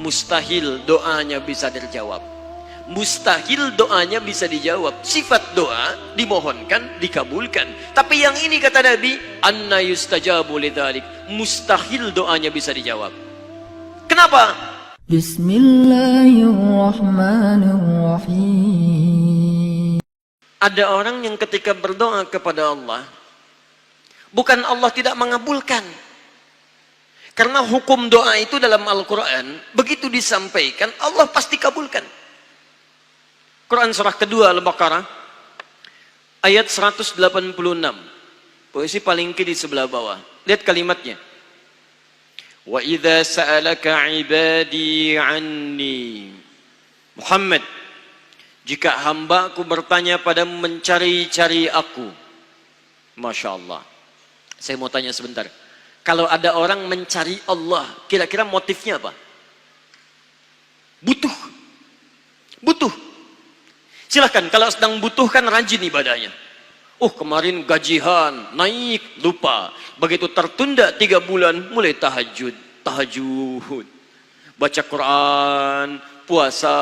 mustahil doanya bisa dijawab. Mustahil doanya bisa dijawab. Sifat doa dimohonkan, dikabulkan. Tapi yang ini kata Nabi, anna yustajabu lidzalik, mustahil doanya bisa dijawab. Kenapa? Bismillahirrahmanirrahim. Ada orang yang ketika berdoa kepada Allah, bukan Allah tidak mengabulkan. Karena hukum doa itu dalam Al-Quran, begitu disampaikan, Allah pasti kabulkan. Quran surah kedua Al-Baqarah, ayat 186. Posisi paling kiri sebelah bawah. Lihat kalimatnya. Wa idza sa'alaka ibadi anni. Muhammad, jika hambaku bertanya padamu mencari-cari aku. Masya Allah. Saya mau tanya sebentar. Kalau ada orang mencari Allah, kira-kira motifnya apa? Butuh. Butuh. Silahkan, kalau sedang butuh kan rajin ibadahnya. Kemarin gajian, naik, lupa. Begitu tertunda 3 bulan, mulai tahajud. Baca Quran, puasa,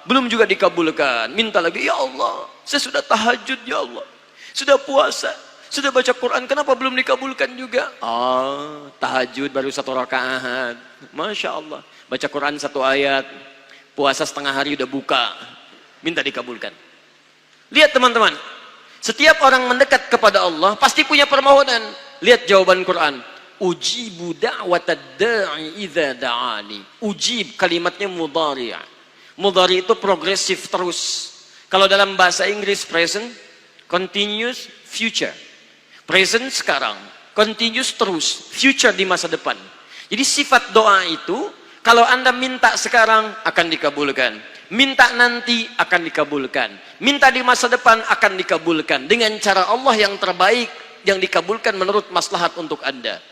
belum juga dikabulkan. Minta lagi, ya Allah, saya sudah tahajud, ya Allah. Sudah puasa, sudah baca Quran, kenapa belum dikabulkan juga? Tahajud baru 1 rakaat. Masya Allah. Baca Quran 1 ayat, puasa setengah hari udah buka. Minta dikabulkan. Lihat teman-teman, setiap orang mendekat kepada Allah pasti punya permohonan. Lihat jawaban Quran. Ujibu da'watad da'i idza da'ani. Ujib kalimatnya mudhari'. Mudhari' itu progresif terus. Kalau dalam bahasa Inggris present, continuous, future. Present sekarang, continuous terus, future di masa depan. Jadi sifat doa itu, kalau Anda minta sekarang akan dikabulkan. Minta nanti akan dikabulkan. Minta di masa depan akan dikabulkan. Dengan cara Allah yang terbaik, yang dikabulkan menurut maslahat untuk Anda.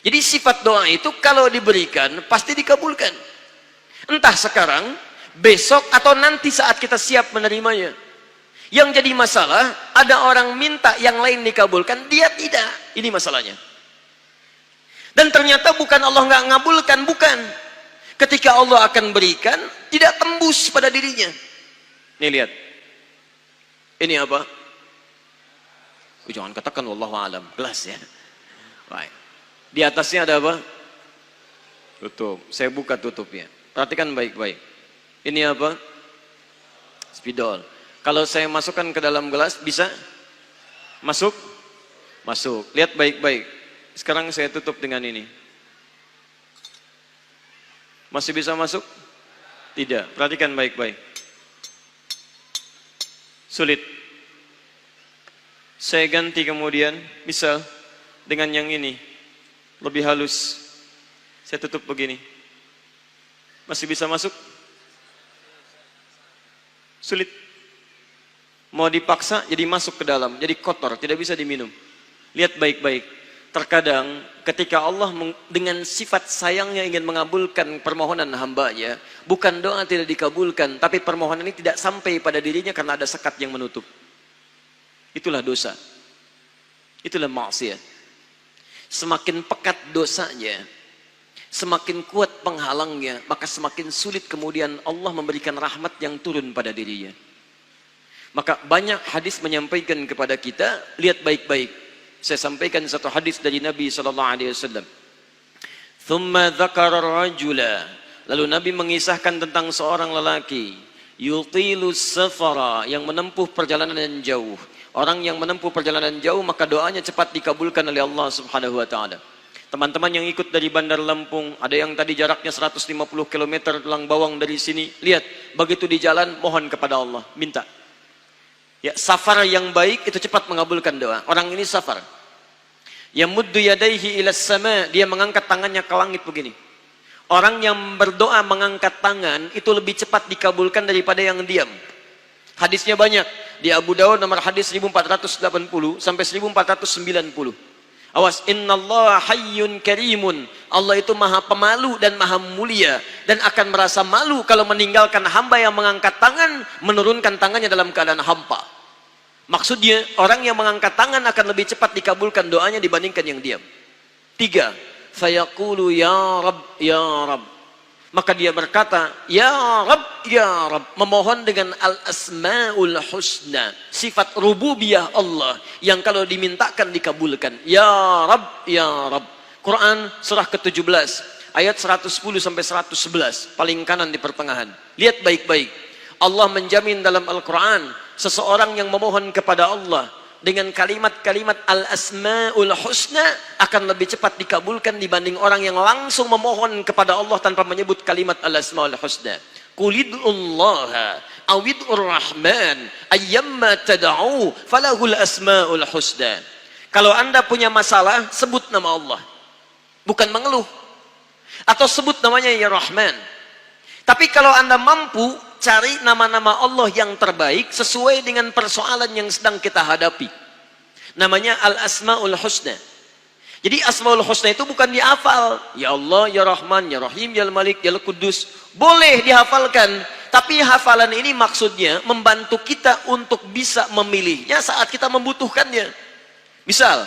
Jadi sifat doa itu kalau diberikan, pasti dikabulkan. Entah sekarang, besok, atau nanti saat kita siap menerimanya. Yang jadi masalah, ada orang minta yang lain dikabulkan, dia tidak. Ini masalahnya. Dan ternyata bukan Allah nggak ngabulkan, bukan. Ketika Allah akan berikan, tidak tembus pada dirinya. Nih lihat. Ini apa? Jangan katakan wallahu alam, gelas ya. Baik. Di atasnya ada apa? Tutup. Saya buka tutupnya. Perhatikan baik-baik. Ini apa? Spidol. Kalau saya masukkan ke dalam gelas, bisa? Masuk? Masuk. Lihat baik-baik. Sekarang saya tutup dengan ini. Masih bisa masuk? Tidak. Perhatikan baik-baik. Sulit. Saya ganti kemudian, misal dengan yang ini. Lebih halus. Saya tutup begini. Masih bisa masuk? Sulit. Mau dipaksa jadi masuk ke dalam, jadi kotor, tidak bisa diminum. Lihat baik-baik. Terkadang ketika Allah dengan sifat sayangnya ingin mengabulkan permohonan hambanya, bukan doa tidak dikabulkan, tapi permohonan ini tidak sampai pada dirinya karena ada sekat yang menutup. Itulah dosa. Itulah maksiat. Semakin pekat dosanya, semakin kuat penghalangnya, maka semakin sulit kemudian Allah memberikan rahmat yang turun pada dirinya. Maka banyak hadis menyampaikan kepada kita, lihat baik-baik. Saya sampaikan satu hadis dari Nabi SAW. Thumma dzakara rajula. Lalu Nabi mengisahkan tentang seorang lelaki. Yutilus safara, yang menempuh perjalanan jauh. Orang yang menempuh perjalanan jauh, maka doanya cepat dikabulkan oleh Allah Subhanahu wa ta'ala. Teman-teman yang ikut dari Bandar Lampung, ada yang tadi jaraknya 150 km Tulang Bawang dari sini. Lihat, begitu di jalan, mohon kepada Allah, minta. Ya, safar yang baik itu cepat mengabulkan doa. Orang ini safar. Yamuddu yadaihi ilas sama, dia mengangkat tangannya ke langit begini. Orang yang berdoa mengangkat tangan itu lebih cepat dikabulkan daripada yang diam. Hadisnya banyak. Di Abu Dawud nomor hadis 1480 sampai 1490. Awas, innallaha hayyun karimun. Allah itu maha pemalu dan maha mulia, dan akan merasa malu kalau meninggalkan hamba yang mengangkat tangan, menurunkan tangannya dalam keadaan hampa. Maksudnya, orang yang mengangkat tangan akan lebih cepat dikabulkan doanya dibandingkan yang diam. 3. Fayaqulu ya Rabb, ya Rabb. Maka dia berkata, Ya Rabb, Ya Rabb, memohon dengan al-asma'ul husna, sifat rububiyah Allah yang kalau dimintakan dikabulkan. Ya Rabb, Ya Rabb. Quran surah ke-17 ayat 110 sampai 111, paling kanan di pertengahan. Lihat baik-baik. Allah menjamin dalam Al-Quran seseorang yang memohon kepada Allah dengan kalimat-kalimat al-asma'ul husna akan lebih cepat dikabulkan dibanding orang yang langsung memohon kepada Allah tanpa menyebut kalimat al-asma'ul husna. Qulid'ullaha awid'ur rahman ayyamma tada'u falahul asma'ul husna. Kalau Anda punya masalah, sebut nama Allah, bukan mengeluh, atau sebut namanya ya Rahman. Tapi kalau Anda mampu, cari nama-nama Allah yang terbaik sesuai dengan persoalan yang sedang kita hadapi. Namanya Al-Asma'ul Husna. Jadi Asma'ul Husna itu bukan dihafal. Ya Allah, Ya Rahman, Ya Rahim, Ya Malik, Ya Qudus. Boleh dihafalkan. Tapi hafalan ini maksudnya membantu kita untuk bisa memilihnya saat kita membutuhkannya. Misal,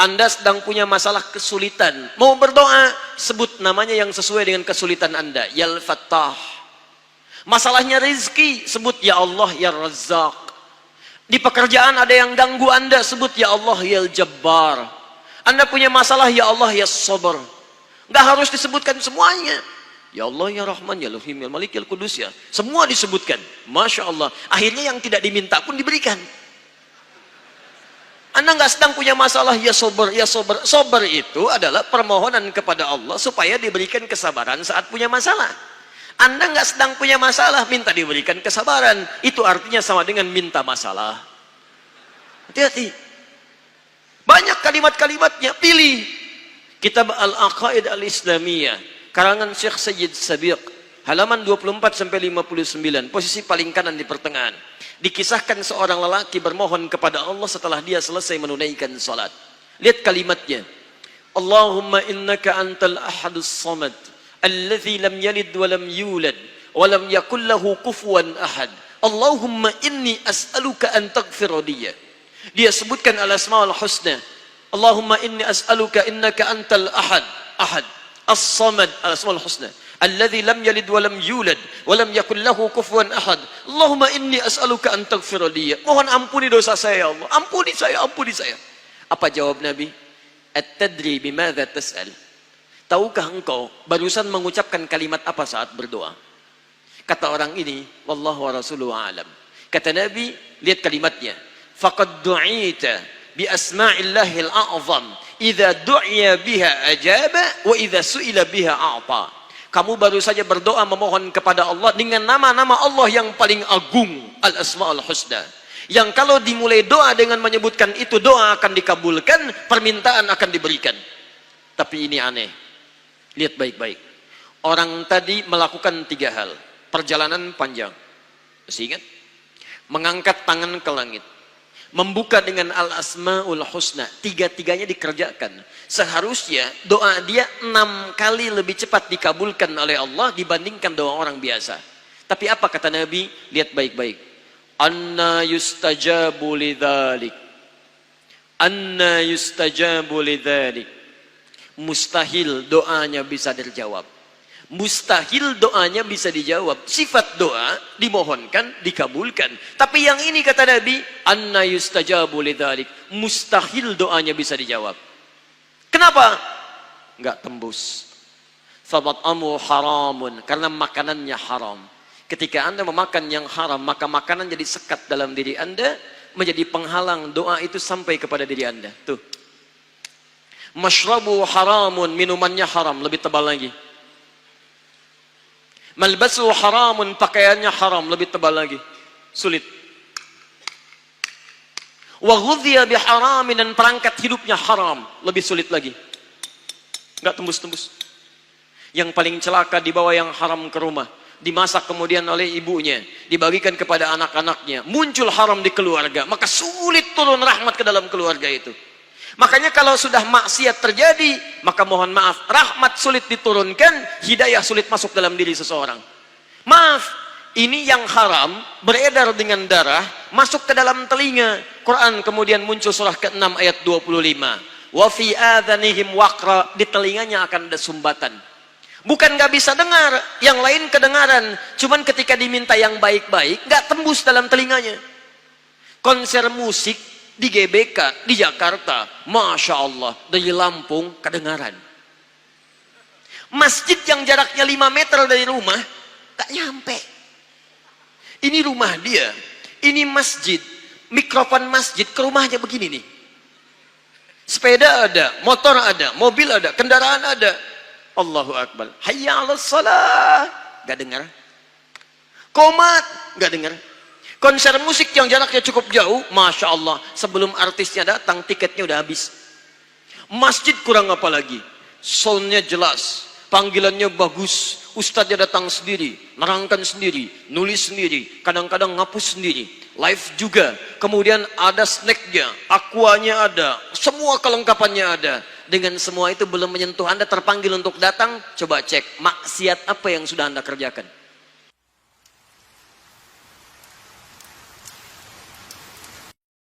Anda sedang punya masalah kesulitan. Mau berdoa, sebut namanya yang sesuai dengan kesulitan Anda. Ya Al-Fattah. Masalahnya rezeki, sebut Ya Allah Ya Razzaq. Di pekerjaan ada yang ganggu Anda, sebut Ya Allah Ya Jabbar. Anda punya masalah, Ya Allah Ya Sabar. Nggak harus disebutkan semuanya. Ya Allah Ya Rahman Ya Rahim Ya Malik Ya Qudus ya. Semua disebutkan. Masya Allah. Akhirnya yang tidak diminta pun diberikan. Anda nggak sedang punya masalah, Ya Sabar Ya Sabar. Sabar itu adalah permohonan kepada Allah supaya diberikan kesabaran saat punya masalah. Anda nggak sedang punya masalah, minta diberikan kesabaran. Itu artinya sama dengan minta masalah. Hati-hati. Banyak kalimat-kalimatnya, pilih. Kitab Al-Aqaid Al-Islamiyah, karangan Syekh Sayyid Sabiq, halaman 24-59, posisi paling kanan di pertengahan. Dikisahkan seorang lelaki bermohon kepada Allah setelah dia selesai menunaikan salat. Lihat kalimatnya. Allahumma innaka antal ahadus samad. Alladzi lam yalid wa lam yulad wa lam yakul lahu kufuwan ahad. Allahumma inni as'aluka an taghfira li. Dia sebutkan al-asmaul husna. Allahumma inni as'aluka innaka antal ahad as-samad, al-asmaul husna. Alladzi lam yalid wa lam yulad wa lam yakul lahu kufuwan ahad. Allahumma inni as'aluka an taghfira li. Mohon ampuni dosa saya ya Allah. Ampuni saya, ampuni saya. Apa jawab Nabi? At-tadri bimadza tas'al? Tahukah engkau barusan mengucapkan kalimat apa saat berdoa? Kata orang ini, wallahu wa rasuluhu a'lam. Kata Nabi, lihat kalimatnya. Faqad du'ita bi asma'illahil a'zam. Idza du'iya biha ajaba wa idza su'ila biha a'ta. Kamu baru saja berdoa memohon kepada Allah dengan nama-nama Allah yang paling agung, al-asma'ul husna. Yang kalau dimulai doa dengan menyebutkan itu, doa akan dikabulkan, permintaan akan diberikan. Tapi ini aneh. Lihat baik-baik. Orang tadi melakukan 3 hal. Perjalanan panjang. Masih ingat? Mengangkat tangan ke langit. Membuka dengan al-asma'ul husna. 3-tiganya dikerjakan. Seharusnya doa dia 6 kali lebih cepat dikabulkan oleh Allah dibandingkan doa orang biasa. Tapi apa kata Nabi? Lihat baik-baik. Anna yustajabu lidzalik. Anna yustajabu lidzalik. Mustahil doanya bisa dijawab. Mustahil doanya bisa dijawab. Sifat doa dimohonkan, dikabulkan. Tapi yang ini kata Nabi, anna yustajabu lidzalik. Mustahil doanya bisa dijawab. Kenapa? Enggak tembus. Famat'amu haramun, karena makanannya haram. Ketika Anda memakan yang haram, maka makanan jadi sekat dalam diri Anda, menjadi penghalang doa itu sampai kepada diri Anda. Tuh. Mashrabu haramun, minumannya haram, lebih tebal lagi. Malbasu haramun, pakaiannya haram, lebih tebal lagi. Sulit. Wa ghudhiya biharamin, dan perangkat hidupnya haram, lebih sulit lagi. Enggak tembus-tembus. Yang paling celaka dibawa yang haram ke rumah, dimasak kemudian oleh ibunya, dibagikan kepada anak-anaknya, muncul haram di keluarga, maka sulit turun rahmat ke dalam keluarga itu. Makanya kalau sudah maksiat terjadi, maka mohon maaf, rahmat sulit diturunkan, hidayah sulit masuk dalam diri seseorang. Maaf, ini yang haram beredar dengan darah, masuk ke dalam telinga. Quran kemudian muncul surah ke-6 ayat 25. Wa fi adhanihim waqra, di telinganya akan ada sumbatan. Bukan nggak bisa dengar, yang lain kedengaran. Cuman ketika diminta yang baik-baik, nggak tembus dalam telinganya. Konser musik di GBK, di Jakarta, Masya Allah, dari Lampung, kedengaran. Masjid yang jaraknya 5 meter dari rumah, nggak nyampe. Ini rumah dia, ini masjid, mikrofon masjid ke rumahnya begini nih. Sepeda ada, motor ada, mobil ada, kendaraan ada. Allahu Akbar. Hayya 'alas shalah. Gak dengar. Komat. Gak dengar. Konser musik yang jaraknya cukup jauh. Masya Allah. Sebelum artisnya datang, tiketnya udah habis. Masjid kurang apa lagi. Soundnya jelas. Panggilannya bagus. Ustadznya datang sendiri. Nerangkan sendiri. Nulis sendiri. Kadang-kadang ngapus sendiri. Live juga. Kemudian ada snacknya. Aquanya ada. Semua kelengkapannya ada. Dengan semua itu belum menyentuh Anda terpanggil untuk datang, coba cek maksiat apa yang sudah Anda kerjakan.